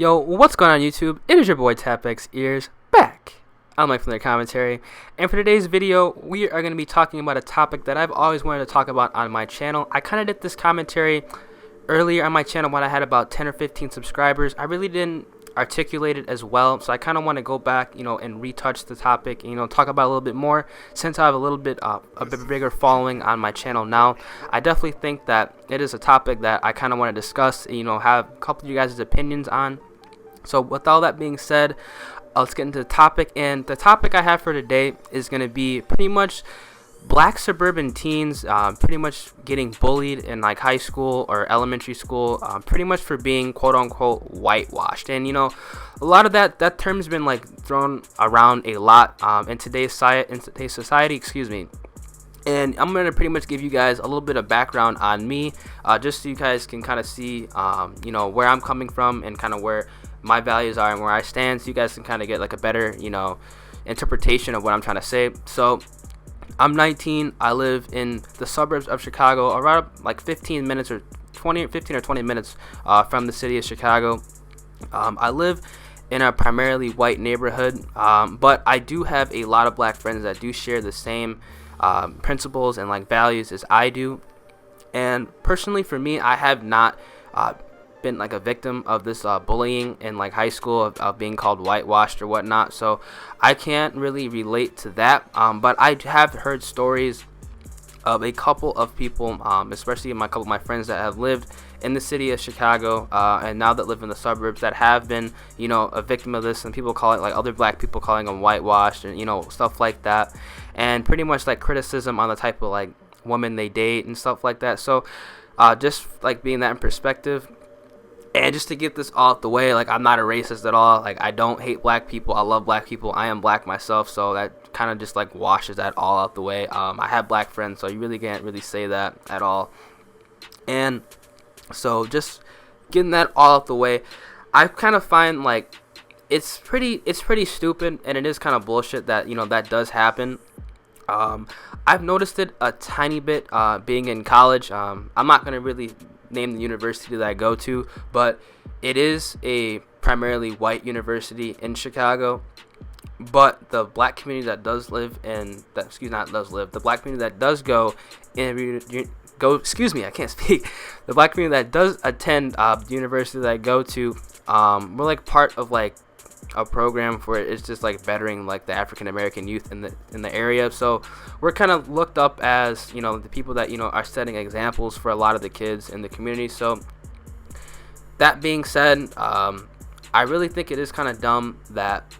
Yo, what's going on YouTube? It is your boy TAPX Ears back. I'm Mike from their commentary, and for today's video, we are going to be talking about a topic that I've always wanted to talk about on my channel. I kind of did this commentary earlier on my channel when I had about 10 or 15 subscribers. I really didn't articulate it as well, so I kind of want to go back, and retouch the topic, and, talk about it a little bit more since I have a little bit a bit bigger following on my channel now. I definitely think that it is a topic that I kind of want to discuss, have a couple of you guys' opinions on. So with all that being said, let's get into the topic. And the topic I have for today is going to be pretty much black suburban teens pretty much getting bullied in like high school or elementary school, pretty much for being quote unquote whitewashed. And a lot of that term's been like thrown around a lot in today's society, excuse me. And I'm going to pretty much give you guys a little bit of background on me, just so you guys can kind of see where I'm coming from and kind of where my values are and where I stand, so you guys can kind of get like a better interpretation of what I'm trying to say. So I'm 19. I live in the suburbs of Chicago, around like 15 or 20 minutes from the city of Chicago. I live in a primarily white neighborhood, but I do have a lot of black friends that do share the same principles and like values as I do. And personally for me, I have not been like a victim of this bullying in like high school of being called whitewashed or whatnot, so I can't really relate to that, but I have heard stories of a couple of people, especially a couple of my friends that have lived in the city of Chicago and now that live in the suburbs, that have been a victim of this, and people call it, like other black people calling them whitewashed and stuff like that, and pretty much like criticism on the type of like woman they date and stuff like that. So just like being that in perspective. And just to get this all out the way, like I'm not a racist at all. Like I don't hate black people. I love black people. I am black myself, so that kind of just like washes that all out the way. I have black friends, so you really can't really say that at all. And so just getting that all out the way, I kind of find like it's pretty stupid, and it is kind of bullshit that that does happen. I've noticed it a tiny bit being in college. I'm not gonna really name the university that I go to, but it is a primarily white university in Chicago. But the black community that does live in that, the black community that does go I can't speak. The black community that does attend the university that I go to, we're like part of like a program for it. It's just like bettering like the African American youth in the area. So we're kind of looked up as the people that are setting examples for a lot of the kids in the community. So that being said, I really think it is kind of dumb that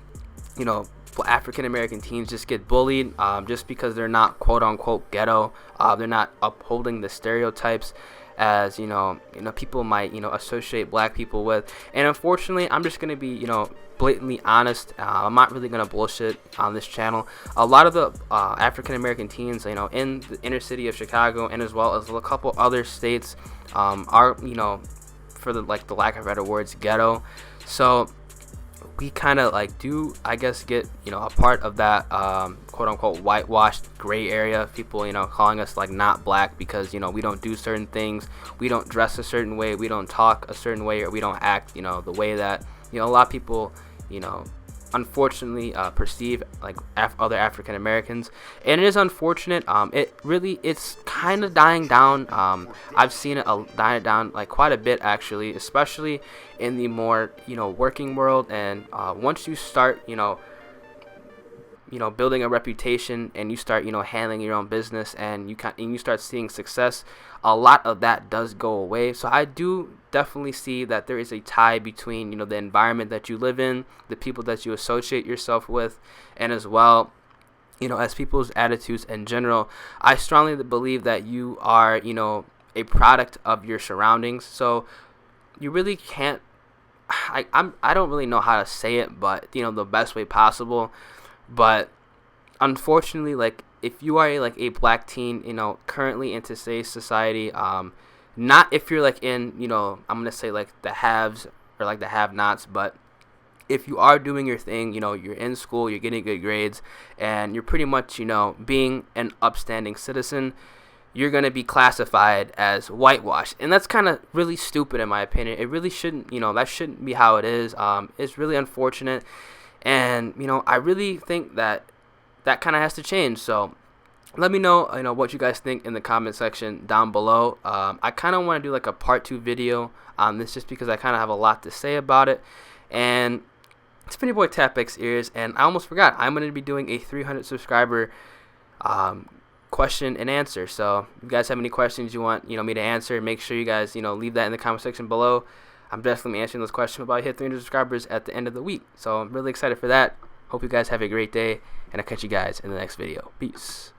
African American teens just get bullied just because they're not quote unquote ghetto. They're not upholding the stereotypes as people might associate black people with. And unfortunately, I'm just gonna be blatantly honest. I'm not really gonna bullshit on this channel. A lot of the African American teens in the inner city of Chicago, and as well as a couple other states, are for the lack of better words, ghetto. So we kind of like do, I guess, get a part of that quote unquote whitewashed gray area. People calling us like not black because we don't do certain things, we don't dress a certain way, we don't talk a certain way, or we don't act the way that a lot of people unfortunately perceive like other African Americans. And it is unfortunate. It's kind of dying down. I've seen it die down like quite a bit actually, especially in the more working world. And once you start building a reputation, and you start handling your own business, and you start seeing success, a lot of that does go away. So I do definitely see that there is a tie between the environment that you live in, the people that you associate yourself with, and as well as people's attitudes in general. I strongly believe that you are a product of your surroundings. So you really can't, I don't really know how to say it, but the best way possible. But unfortunately, like if you are like a black teen currently in today's society, not if you're like in I'm gonna say like the haves or like the have-nots, but if you are doing your thing, you're in school, you're getting good grades, and you're pretty much being an upstanding citizen, you're going to be classified as whitewashed. And that's kind of really stupid in my opinion. It really shouldn't, that shouldn't be how it is. It's really unfortunate. And, I really think that kind of has to change. So let me know, what you guys think in the comment section down below. I kind of want to do like a part 2 video on this just because I kind of have a lot to say about it. And it's been your boy TAPX Ears, and I almost forgot, I'm going to be doing a 300 subscriber question and answer. So if you guys have any questions you want me to answer, make sure you guys leave that in the comment section below. I'm definitely answering those questions about hit 300 subscribers at the end of the week. So I'm really excited for that. Hope you guys have a great day, and I'll catch you guys in the next video. Peace.